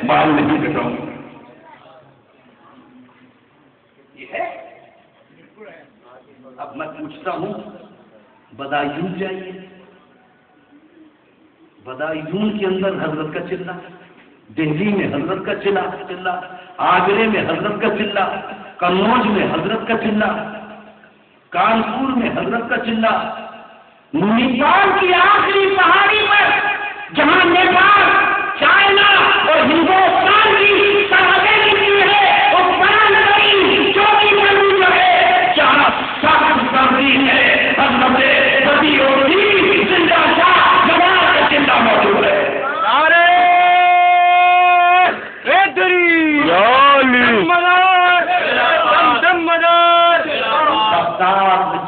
بال نہیں کٹاؤں گا. یہ ہے. اب میں پوچھتا ہوں بدایون جائیے، بدایون کے اندر حضرت کا چلہ، دہلی میں حضرت کا چلہ، آگرے میں حضرت کا چلہ، قنوج میں حضرت کا چلہ، کانپور میں حضرت کا چلہ، نیپال کی آخری پہاڑی پر جہاں نیپال، چائنا اور ہندوستان کی سرحدیں ملتی ہے، وہ بڑی چوٹی پر جو ہے جہاں سخت سردی ہے، حضرت بدی ہوتی زندہ شاہ جمال کا چلہ موجود ہے.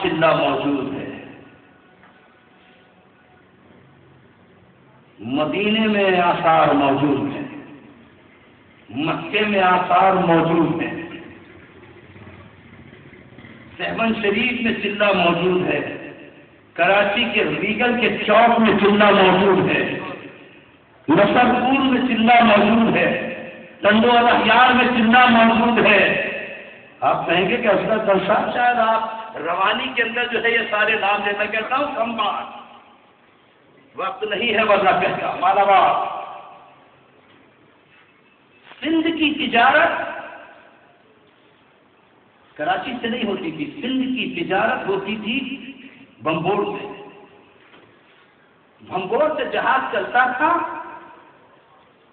چلہ موجود ہے. مدینے میں آثار موجود ہیں، مکے میں آثار موجود ہیں، سہون شریف میں چلہ موجود ہے، کراچی کے ریگل کے چوک میں چلہ موجود ہے، نصر پور میں چلہ موجود ہے، ٹنڈو الاحیار میں چلہ موجود ہے. آپ کہیں گے کہ حضرت صاحب شاید آپ روانی کے اندر جو ہے یہ سارے نام لینا. کہتا ہوں کم بات، وقت نہیں ہے ورنہ کہتا. مالابار سندھ کی تجارت کراچی سے نہیں ہوتی تھی، سندھ کی تجارت ہوتی تھی بمبور سے. بمبور سے جہاز چلتا تھا،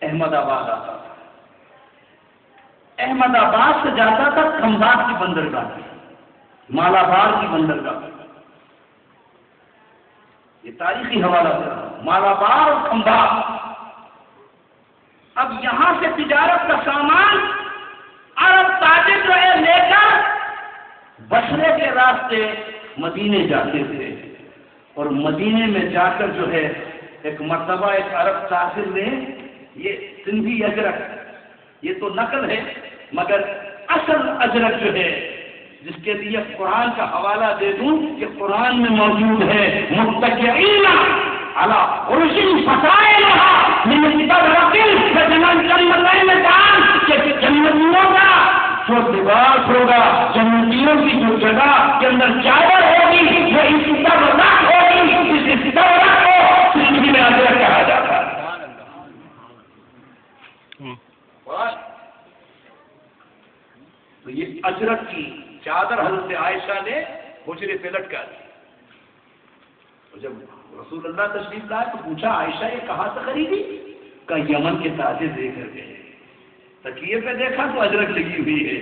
احمد آباد آتا تھا، احمد آباد سے جاتا تھا کھمبات کی بندرگاہ، مالابار کی بندرگاہ. یہ تاریخی حوالہ ہے، مالابار اور کھمبات. اب یہاں سے تجارت کا سامان عرب تاجر جو ہے لے کر بصرے کے راستے مدینے جاتے تھے، اور مدینے میں جا کر جو ہے ایک مرتبہ ایک عرب تاجر نے یہ سندھی اجرک، یہ تو نقل ہے مگر اصل اجرک جو ہے جس کے لیے قرآن کا حوالہ دے دوں کہ قرآن میں موجود ہے متکئین علی عرش فصائلھا من استبرق کہ جنتیوں کا جو لباس ہوگا، جنتیوں کی جو جگہ کے اندر چادر ہوگی وہ استبرق ہوگی. اس استبرق کو سندھی میں اجرک کہا جاتا ہے. تو یہ اجرک کی چادر حضرت عائشہ نے حجرے پہ لٹکا دی. تو جب رسول اللہ تشریف لائے تو پوچھا عائشہ یہ کہاں سے خریدی؟ کہ یمن کے تاجر دے کر گئے. تکیے پہ دیکھا تو اجرک لگی ہوئی ہے.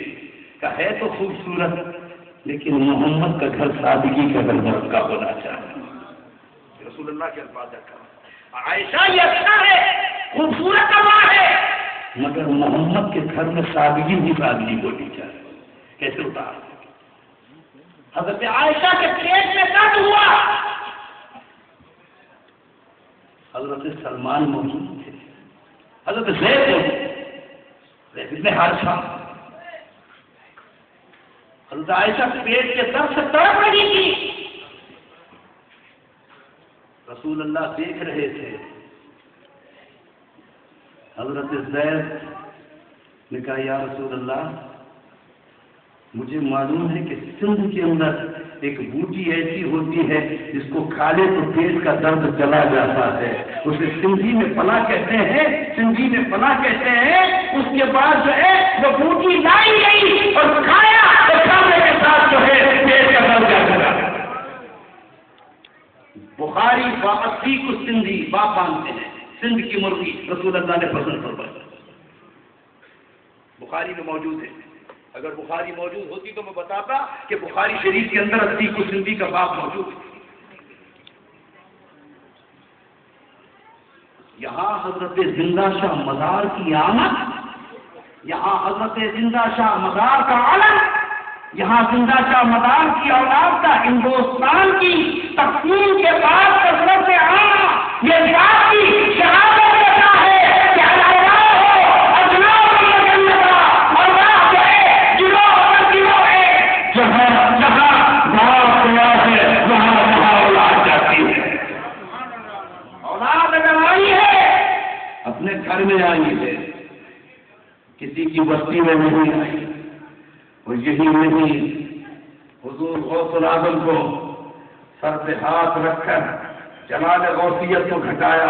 کہ ہے تو خوبصورت لیکن محمد کا گھر سادگی کا گھر کا ہونا چاہیے. رسول اللہ کے الفاظ کا عائشہ یہ اچھا ہے، خوبصورت کما ہے، مگر محمد کے گھر میں سادگی ہی سادگی ہونی چاہیے. کیسے اتار؟ حضرت عائشہ کے پیٹ میں درد ہوا، حضرت سلمان موجود تھے، حضرت زید بن حارثہ، حضرت عائشہ کے پیٹ کے درد سے تڑپ رہی تھی. رسول اللہ دیکھ رہے تھے. حضرت زید نے کہا یا رسول اللہ مجھے معلوم ہے کہ سندھ کے اندر ایک بوٹی ایسی ہوتی ہے جس کو کھالے تو پیٹ کا درد چلا جاتا ہے، اسے سندھی میں پلا کہتے ہیں، سندھی میں پلا کہتے ہیں. اس کے بعد جو ہے وہ بوٹی لائی گئی اور کھایا اور کھانے کے ساتھ جو ہے پیٹ کا درد چلا. بخاری باقی کو سندھی باپ مانتے ہیں، سندھ کی مرغی رسول اللہ نے پسند فرمائی. بخاری میں موجود ہے. اگر بخاری موجود ہوتی تو میں بتاتا کہ بخاری شریف کے اندر اسی کو سندھی کا باپ موجود ہے. یہاں حضرت زندہ شاہ مزار کی آمد، یہاں حضرت زندہ شاہ مزار کا علم، یہاں زندہ شاہ مزار کی اولاد کا ہندوستان کی تقسیم کے بعد کثرت سے آنا یہ ذات کی شہادت دیتا ہے کہ اللہ ہو اجناب کی جنت اور راہ جو ہے جنوں ہے جہاں جہاں باپ ہے وہاں وہاں اولاد جاتی ہے. اولاد اگر آئی ہے اپنے گھر میں آئی ہے، کسی کی بستی میں نہیں آئی، اور یہی نہیں حضور غوث العظم کو سر پہ ہاتھ رکھ کر جلال غوثیت کو گھٹایا،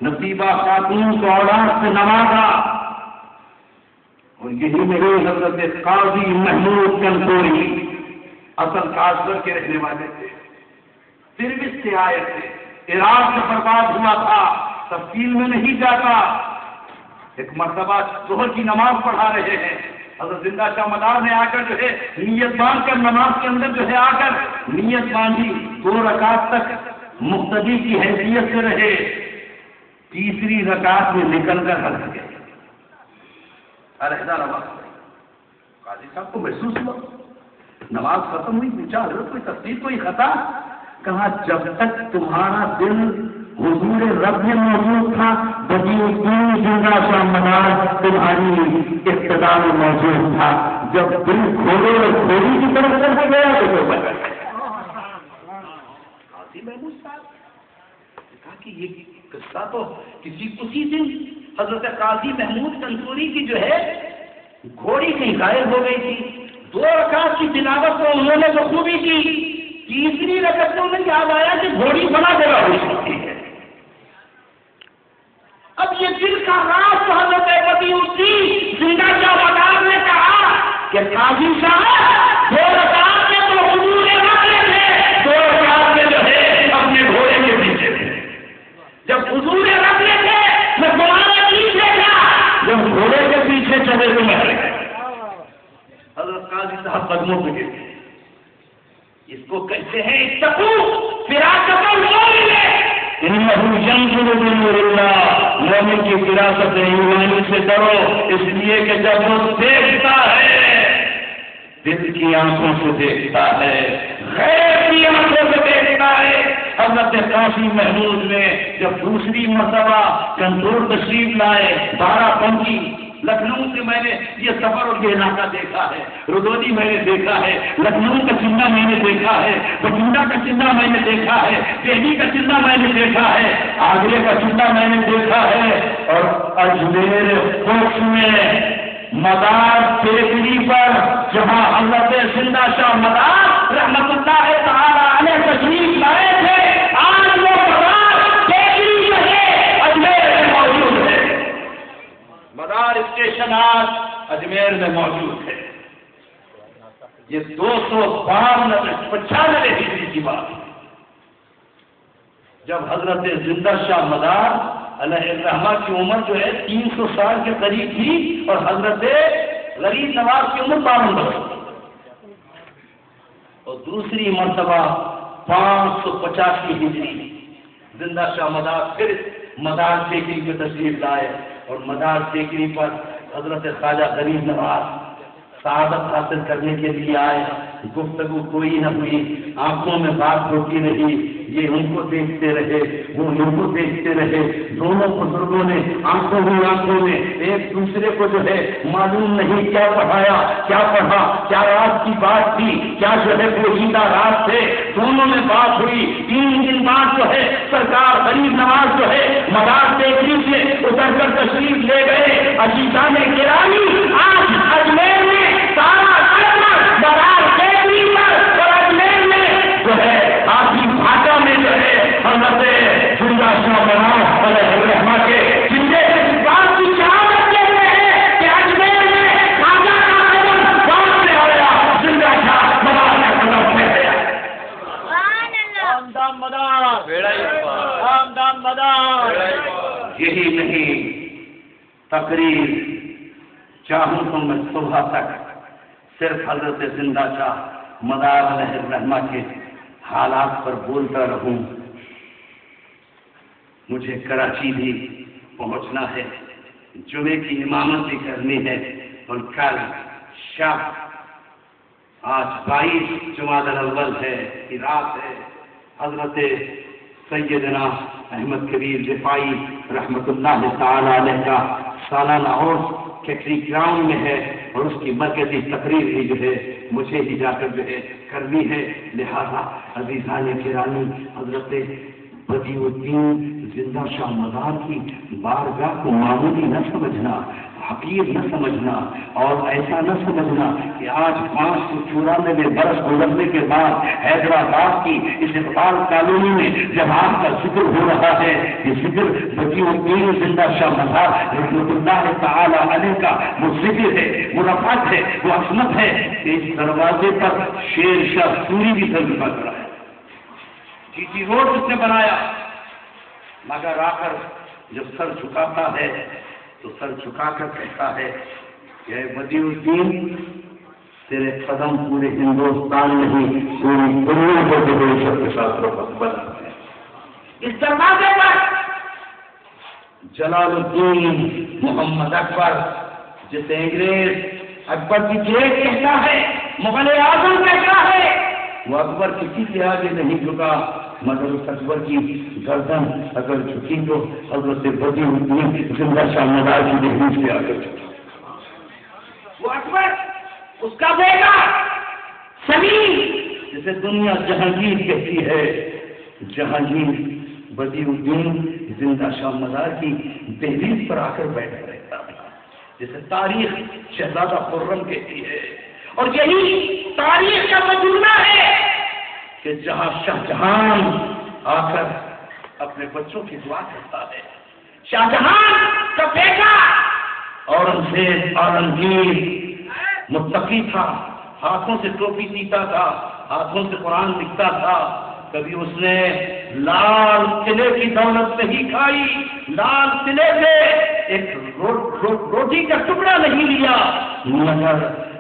نصیبہ خاتون کو اولاد سے نوازا، اور یہی نہیں حضرت قاضی محمود کنتوری اصل کاشغر کے رہنے والے تھے، سروس سے آئے تھے، عراق سے برباد ہوا تھا، تفصیل میں نہیں جاتا۔ ایک مرتبہ ظہر کی نماز پڑھا رہے ہیں، حضرت زندہ شاہ مدار نے آ کر جو ہے نیت باندھ کر نماز کے اندر جو ہے آ کر نیت باندھی، 2 رکعت تک مقتدی کی حیثیت سے رہے، تیسری رکعت میں نکل کر ہنس گئے، علیحدہ نماز پڑھی۔ قاضی صاحب کو محسوس ہوا، نماز ختم ہوئی، پوچھا حضرت کوئی تفصیل کوئی خطا؟ کہا جب تک تمہارا دل حضور رب میں موجود تھا، بدی الدین زندہ شاہ مدار تمہاری ابتدا میں موجود تھا، جب دل گھوڑے اور گھوڑی کی طرف چلا گیا تو بدل گیا۔ قاضی محمود صاحب نے کہا کہ یہ قصہ تو اسی دن حضرت قاضی محمود کنتوری کی جو ہے گھوڑی کہیں غائب ہو گئی تھی، 2 رکعت کی تلاوت کو انہوں نے بخوبی کی، تیسری رکعت میں انہیں یاد آیا کہ گھوڑی بڑا جگہ ہو سکتی ہے۔ اب یہ دل کا راز تو حضرت بدی الدین زندہ شاہ مدار نے کہا کہ قاضی صاحب 2 رکعت میں تو حضور رکھے تھے، 2 رکعت میں جو ہے اپنے گھوڑے کے پیچھے تھے، جب حضور رکھے تھے میں تمہارے پیچھے تھا، جب گھوڑے کے پیچھے چلے تو میں حضرت قاضی صاحب قدموں پہ گر گئے۔ اس کو کہتے ہیں اتقو فراست المؤمن انہ ینظر بنور اللہ، مومن کی فراست ایمانی سے ڈرو، اس لیے کہ جب وہ دیکھتا ہے دل کی آنکھوں سے دیکھتا ہے، غیب کی آنکھوں سے دیکھتا ہے۔ حضرت قاضی محمود نے جب دوسری مرتبہ کنٹور تشریف لائے، 12 پنجی لکھنؤ سے میں نے یہ سفر اور یہ علاقہ دیکھا ہے، رودودی میں نے دیکھا ہے، لکھنؤ کا چنہ میں نے دیکھا ہے، بٹھنڈا کا چنہ میں نے دیکھا ہے، دہلی کا چنہ میں نے دیکھا ہے، آگرے کا چنہ میں نے دیکھا ہے، اور اجمیر کوچ میں مدار ٹیکری پر جہاں حضرت زندہ شاہ مدار رحمت اللہ تعالی علیہ تشریف لائے تھے، آج وہ مدار ٹیکری جو ہے اجمیر میں موجود ہے، مدار اسٹیشن آج اجمیر میں موجود ہے۔ یہ 295 ہجری کی بات ہے، جب حضرت زندہ شاہ مدار علیہ الرحمہ کی عمر جو ہے 300 سال کے قریب تھی، اور حضرت غریب نواز کی عمر 52 برس، اور دوسری مرتبہ 550 کی ہجری زندہ شاہ مدار پھر مدار ٹیکری میں تشریف لائے، اور مدار ٹیکری پر حضرت خواجہ غریب نواز سعادت حاصل کرنے کے لیے آئے، گفتگو کوئی نہ ہوئی، آنکھوں میں بات ہوتی رہی، یہ ان کو دیکھتے رہے، وہ ان کو دیکھتے رہے، دونوں بزرگوں نے آنکھوں میں ایک دوسرے کو جو ہے معلوم نہیں کیا پڑھایا، کیا پڑھا، کیا رات کی بات تھی، کیا جو ہے پوشیدہ رات تھے، دونوں میں بات ہوئی۔ 3 دن بعد جو ہے سرکار غریب نواز جو ہے مدار ٹیکری سے اتر کر تشریف لے گئے۔ عزیزان گرامی، آج اجمیر میں سارا مدار ٹیکری پر اور اجمیر میں جو ہے آخری بھاٹا میں جو ہے حضرت زندہ شاہ مدار علیہ الرحمہ کے زندے اس بات کی شہادت دیتے ہیں کہ اجمیر میں خواجہ کا قدم بات سے آیا، زندہ شاہ مدار کا قدم سے گیا۔ دام مدار، دام مدار۔ یہی نہیں، تقریر چاہوں تو میں صبح تک صرف حضرت زندہ شاہ مدار علیہ الرحمہ کے حالات پر بولتا رہوں۔ مجھے کراچی بھی پہنچنا ہے، جمعے کی امامت بھی کرنی ہے، اور کل شب آج 22 جمادی الاول ہے، کی رات ہے، حضرت سیدنا احمد کبیر رفاعی رحمت اللہ تعالی علیہ کا سالانہ عرس کیکری گراؤنڈ میں ہے، اور اس کی مرکزی تقریر بھی جو ہے مجھے ہی جا کر جو ہے کرنی ہے۔ لہذا عزیزان گرامی، حضرت بدیع الدین زندہ شاہ مدار کی بارگاہ کو معمولی نہ سمجھنا، حقیر نہ سمجھنا اور ایسا نہ سمجھنا کہ آج 594 برس گزرنے کے بعد حیدرآباد کی اس اقبال کالونی میں جب آپ کا ذکر ہو رہا ہے، یہ ذکر بقی الدین زندہ شاہ مزار رحمۃ اللہ تعالی علیہ کا وہ ذکر ہے، وہ رفعت ہے، وہ عظمت ہے کہ اس دروازے پر شیر شاہ سوری بھی سر جھکا کھڑا ہے۔ جی ٹی روڈ اس نے بنایا، مگر آ کر جب سر جھکاتا ہے تو سر جھکا کر کہتا ہے کہ اے بدیع الدین، تیرے قدم پورے ہندوستان نہیں پوری دنیا کو کے ساتھ بنا ہے۔ اس دروازے پر جلال الدین محمد اکبر، جسے انگریز اکبر کی گریٹ کہتا ہے، مغل اعظم کہتا ہے، وہ اکبر کسی کے آگے نہیں جھکا، مگر اس اکبر کی گردن اگر جھکی تو حضرت بدیع الدین زندہ شاہ مزار کی دہلیز سے آ کر جھکا۔ وہ اکبر، اس کا بیٹا سلیم، جسے دنیا جہانگیر کہتی ہے، جہانگیر بدیع الدین زندہ شاہ مزار کی دہلیز پر آ کر بیٹھا رہتا تھا، جسے تاریخ شہزادہ خرم کہتی ہے۔ اور یہی تاریخ کا مجموعہ ہے کہ جہاں شاہ جہان آ کر اپنے بچوں کی دعا کرتا ہے، شاہ جہان کا بیٹا اورنگزیب عالمگیر متقی تھا، ہاتھوں سے ٹوپی سیتا تھا، ہاتھوں سے قرآن لکھتا تھا، کبھی اس نے لال قلعے کی دولت نہیں کھائی، لال قلعے سے ایک روٹی کا ٹکڑا نہیں لیا، مگر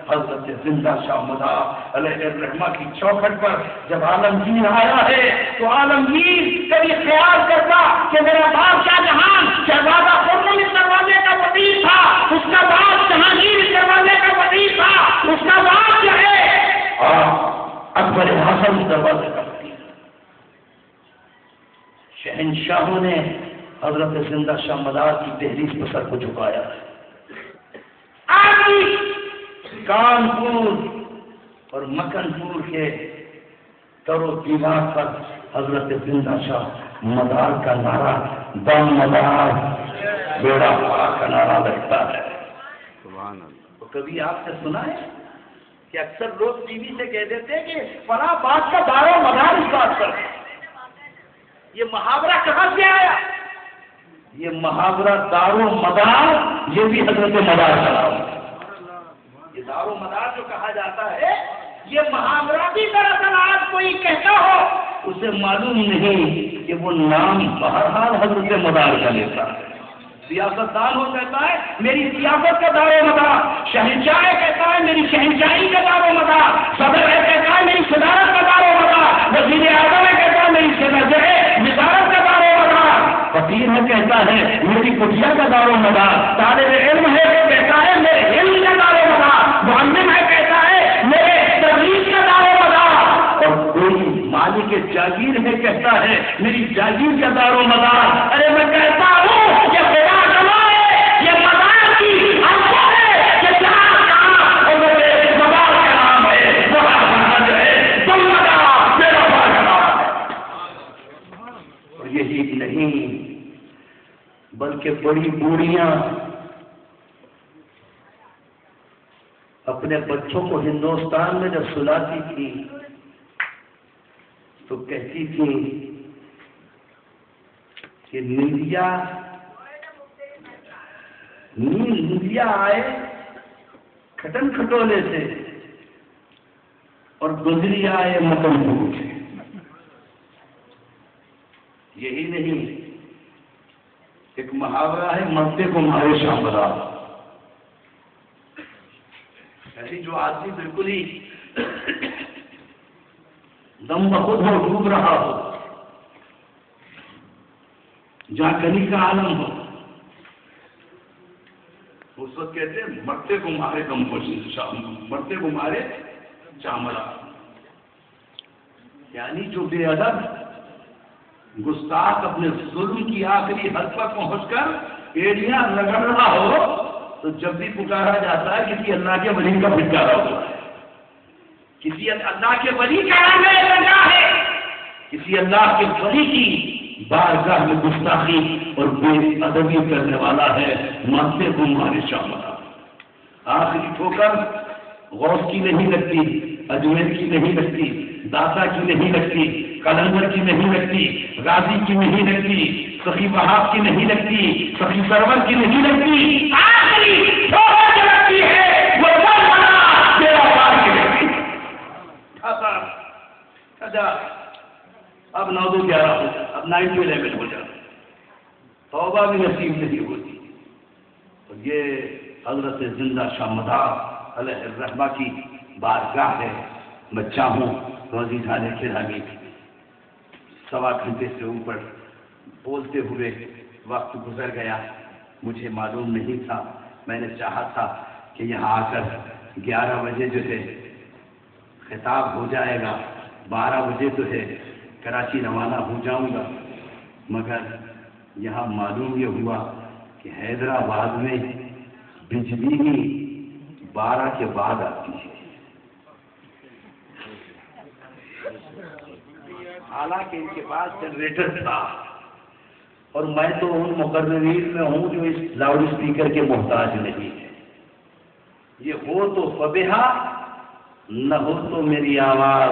حضرت زندہ شاہ مزار علیہ الرحمہ کی چوکھٹ پر جب عالمگیر آیا ہے تو عالمگیر کبھی خیال کرتا کہ میرا باپ شاہ جہان شہزادہ خرم اس دروازے کا وزیر تھا، اس کا باپ جہانگیر اس دروازے کا وزیر تھا، اس کا باپ جو ہے اکبر اعظم اس دروازے کا وزیر تھا۔ شہنشاہوں نے حضرت زندہ شاہ مزار کی دہلیز پر سر کو جھکایا ہے۔ کانپور اور مکن پور کے در و دیوار پر حضرت زندہ شاہ مزار کا نعرہ دم مدار بیڑا پار کا نعرہ لگتا ہے۔ تو کبھی آپ نے سنا ہے کہ اکثر لوگ ٹی وی سے کہہ دیتے ہیں کہ فلاں بات کا دار و مدار اس بات پر ہے۔ یہ محاورہ کہاں سے آیا؟ یہ محاورہ دار و مدار یہ بھی حضرت مزار کا نام ہے۔ یہ دار و مدار جو کہا جاتا ہے یہ محاورہ بھی دراصل آج کوئی کہتا ہو اسے معلوم نہیں کہ وہ نام بہرحال حضرت مزار کا لیتا ہے۔ سیاست دان ہو کہتا ہے میری سیاست کا دار و مدار، شہنشاہ کہتا ہے میری شہنشاہی کا دار و مدار، صدر کہتا ہے میری صدارت کا دار و مدار، وزیر اعظم کہتا ہے میری وزارت کا دار و مدار، فقیر ہے کہتا ہے میری کٹیا کا دار و مدار، طالب علم ہے کہتا ہے میرے علم کا دار و مدار، معلم ہے کہتا ہے میرے تدریس کا دار و مدار، اور کوئی مالک جاگیر ہے کہتا ہے میری جاگیر کا دار و مدار۔ ارے میں کہتا ہوں یہ خدا کمائے، یہ مدار کی آنکھوں ہے، یہ جہاں کہاں اور میرے مدار کا نام ہے، وہاں جو ہے تم مدار میرا کا نام ہے۔ اور یہی نہیں بلکہ بڑی بوڑھیاں اپنے بچوں کو ہندوستان میں جب سلاتی تھی تو کہتی تھی کہ نندیا آئے کھٹن کھٹولے سے اور گزری آئے مکن پور سے۔ یہی نہیں ایک محاورہ ہے مرتے کو مارے شاہ مزار، یعنی جو آدمی بالکل ہی دم بخود ہو، ڈوب رہا ہو، جہاں کلی کا عالم ہو، اس وقت کہتے ہیں مرتے کو مارے دم خوش، مرتے کو مارے چامڑا، یعنی جو بے ادب گستاخ اپنے ظلم کی آخری حد پر پہنچ کر ایڑیاں رگڑ رہا ہو تو جب بھی پکارا جاتا ہے کسی اللہ کے ولی کا پھٹکارا ہوتا ہے، کسی اللہ کے ولی کا نام ہے، کسی اللہ کے ولی کی بارگاہ میں گستاخی اور بے ادبی کرنے والا ہے، مانتے تمہارے شاہ مدار۔ آخری ٹھوکر غوث کی نہیں لگتی، اجمیر کی نہیں لگتی، داتا کی نہیں لگتی، قلندر کی نہیں لگتی، غازی کی نہیں لگتی، سخی وہاب کی نہیں لگتی، سخی سرور کی نہیں لگتی، آخری ٹھوکر جو لگتی ہے وہ مولانا تیرا پار کی لگتی ہے۔ اب 9-11 ہو جائے، اب 9-11 ہو جائے، توبہ بھی نصیب نہیں ہوتی۔ اور یہ حضرت زندہ شاہ مدار علیہ الرحمہ کی بارگاہ ہے۔ میں چاہوں تو عزیز حال کرامی 1.25 گھنٹے سے اوپر بولتے ہوئے وقت گزر گیا، مجھے معلوم نہیں تھا، میں نے چاہا تھا کہ یہاں آ کر 11 بجے جو ہے خطاب ہو جائے گا، 12 بجے تو ہے کراچی روانہ ہو جاؤں گا، مگر یہاں معلوم یہ ہوا کہ حیدرآباد میں بجلی ہی 12 کے بعد آتی ہے۔ حالانکہ ان کے پاس جنریٹر تھا، اور میں تو ان مقررین میں ہوں جو اس لاؤڈ اسپیکر کے محتاج نہیں ہے۔ یہ ہو تو فبہا، نہ ہو تو میری آواز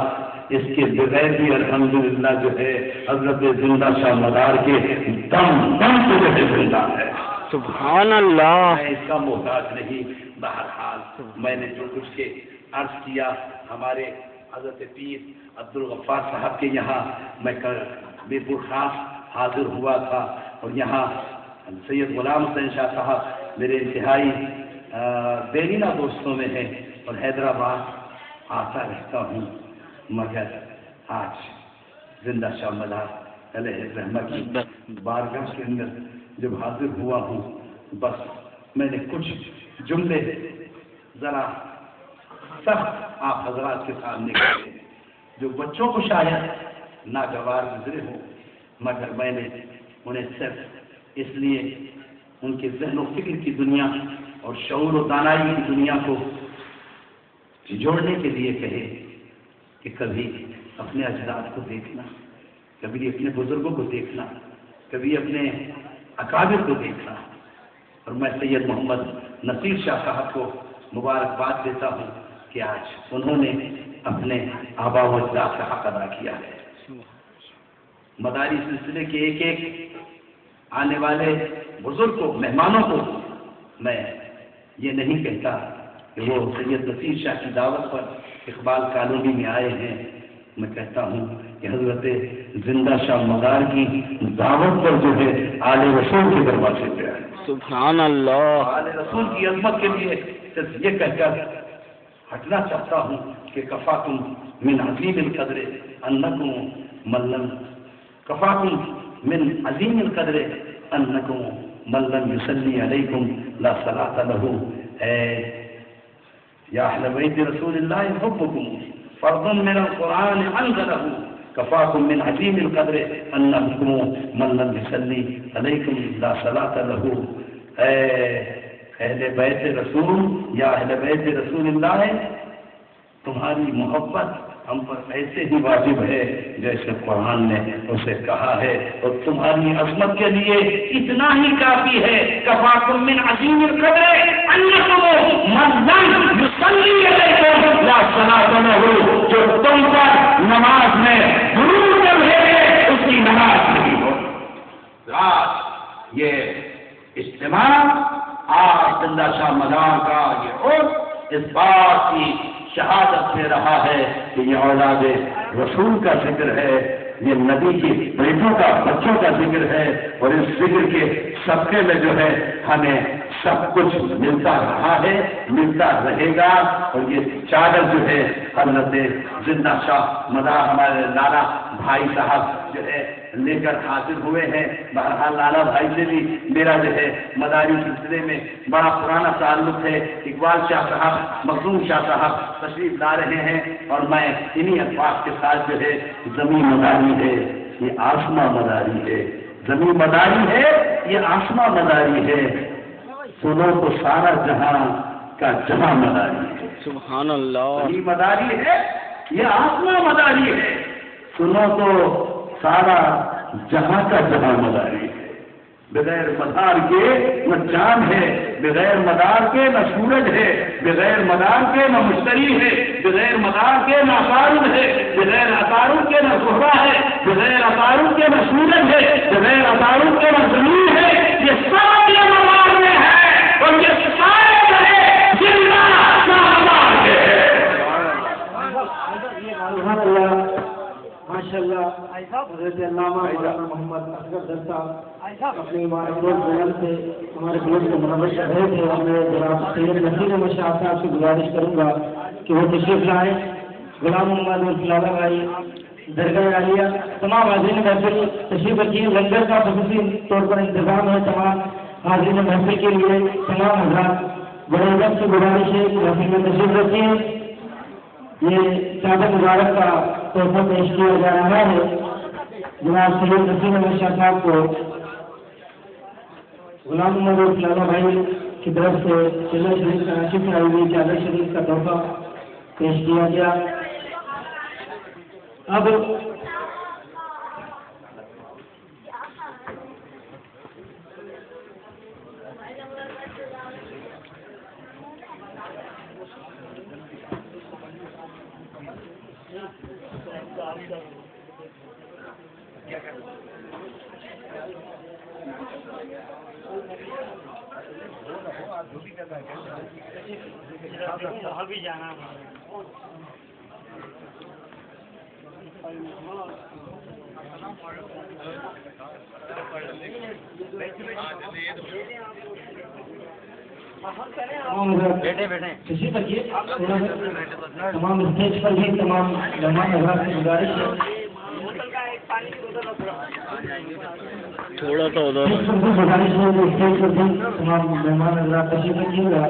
اس کے بغیر بھی الحمدللہ جو ہے حضرت زندہ شاہ مدار کے دم سے جو ہے زندہ ہے۔ سبحان اللہ۔ میں اس کا محتاج نہیں۔ بہرحال میں نے جو کچھ کے عرض کیا، ہمارے حضرت پیر عبدالغفار صاحب کے یہاں میں بے خاص حاضر ہوا تھا، اور یہاں سید غلام حسین شاہ صاحب میرے انتہائی دیرینہ دوستوں میں ہیں، اور حیدرآباد آتا رہتا ہوں، مگر آج زندہ شاہ مدار علیہ الرحمہ کی بارگاہ کے اندر جب حاضر ہوا ہوں، بس میں نے کچھ جملے ذرا سخت آپ حضرات کے سامنے کیے ہیں، جو بچوں کو شاید ناگوار گزرے ہوں، مگر میں نے انہیں صرف اس لیے ان کے ذہن و فکر کی دنیا اور شعور و دانائی کی دنیا کو جوڑنے کے لیے کہے کہ کبھی اپنے اجداد کو دیکھنا، کبھی اپنے بزرگوں کو دیکھنا، کبھی اپنے اکابر کو دیکھنا۔ اور میں سید محمد نصیر شاہ صاحب کو مبارکباد دیتا ہوں کہ آج انہوں نے اپنے آبا و اجداد کا حق ادا کیا ہے۔ مداری سلسلے کے ایک ایک آنے والے بزرگ کو، مہمانوں کو میں یہ نہیں کہتا کہ وہ سید نصیر شاہ کی دعوت پر اقبال کالونی میں آئے ہیں، میں کہتا ہوں کہ حضرت زندہ شاہ مدار کی دعوت پر جو ہے آل رسول کے دروازے پہ آئے۔ سبحان اللہ۔ آل رسول کی عظمت کے لیے صرف یہ کہہ کر ہٹنا چاہتا ہوں کہ کفاکم من عظیم القدر انکم من لم کفاکم من عظیم القدر انکم من لم یصلی علیکم لا صلاۃ لہ۔ اے یا اہل بیت رسول اللہ حبکم فرض من القرآن انزلہ کفاکم من عظیم القدر انکم من لم یصلی علیکم لا صلاۃ لہ۔ اے اہل بیت رسول، یا اہل بیت رسول اللہ، تمہاری محبت ہم پر ایسے ہی واجب ہے جیسے قرآن نے اسے کہا ہے، اور تمہاری عظمت کے لیے اتنا ہی کافی ہے کفاکم من عظیم القدر انکم من لم یصلی علیکم لا صلاۃ لہ۔ جو تم پر نماز میں درود پڑھے اس کی نماز نہیں ہو۔ آج یہ اجتماع آج زندہ شاہ مدار کا یہ اور اس بات کی شہادت دے رہا ہے کہ یہ اولاد رسول کا ذکر ہے، یہ نبی کی بیٹوں کا، بچوں کا ذکر ہے، اور اس ذکر کے صدقے میں جو ہے ہمیں سب کچھ ملتا رہا ہے، ملتا رہے گا۔ اور یہ چادر جو ہے حضرت زندہ شاہ مدار ہمارے لالا بھائی صاحب جو ہے لے کر حاضر ہوئے ہیں۔ بہرحال لالا بھائی سے بھی میرا جو ہے مداری سلسلے میں بڑا پرانا تعلق ہے۔ اقبال شاہ صاحب، مخدوم شاہ صاحب تشریف لا رہے ہیں، اور میں انہی الفاظ کے ساتھ جو ہے زمین مداری ہے، یہ آسماں مداری ہے، زمین مداری ہے، یہ آسماں مداری ہے، سنو تو سارا جہاں کا جہاں مداری ہے۔ سبحان اللہ۔ زمین مداری ہے، یہ آسماں مداری ہے، سنو تو سارا جہاں کا جہاں مداری ہے۔ بغیر مدار کے نہ چاند ہے، بغیر مدار کے نہ سورج ہے، بغیر مدار کے نہ مشتری ہے، بغیر مدار کے نہ عطارد ہے، بغیر عطارد کے نہ زہرہ ہے، بغیر عطارد کے نہ سورج ہے، بغیر عطارد کے نہ زمین ہے. یہ سب یہ مدار میں ہے اور یہ سارے زندہ مدار کے ہے. سبحان اللہ، ماشاء اللہ. حضرت علامہ مولانا محمد اصغر دستہ اپنے بلند سے ہمارے بلند کو منور کر رہے تھے. اور میں جناب سید نصیر احمد شاہ صاحب سے گزارش کروں گا کہ وہ تشریف لائیں. غلام محمد اور فلاح بھائی درگاہ عالیہ تمام حاضرین محفل تشریف رکھیے. لنگر کا خصوصی طور پر انتظام ہے تمام حاضرین محفل کے لیے. تمام حضرات بڑے ادب سے گزارش ہے کہ محفل میں تشریف رکھیے. یہ چادر مبارک کا تحفہ پیش کیا جا رہا ہے جناب سید نصیر احمد شاہ صاحب کو غلام محمد فلاح بھائی کی طرف سے چادر شریف کا ناشف آئی ہوئی چادر شریف کا تحفہ پیش کیا گیا. اب تشریف رکھیے. تمام اسٹیج پر بھی تمام مہمان حضرات سے گزارش ہے تھوڑا سا ادھر گزارش ہے کہ اسٹیج پر بھی تمام مہمان حضرات تشریف رکھیے گا.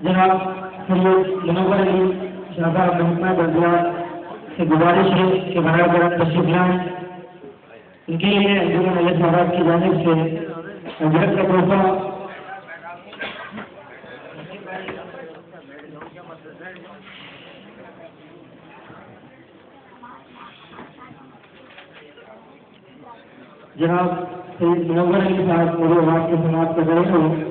جناب سید منور علی شاہ صاحب محمد گردوال سے گزارش ہے کہ براہ کرم تشریف لائیں. ان کے لیے انجمن علیہ صاحب کی جانب سے اجرت کا تحفہ جناب سید منور علی صاحب میرے آواز کے سماعت کر رہے ہیں.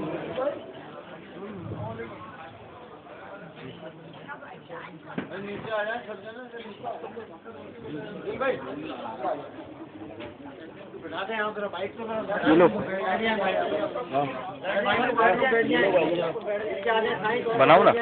بناؤ نا.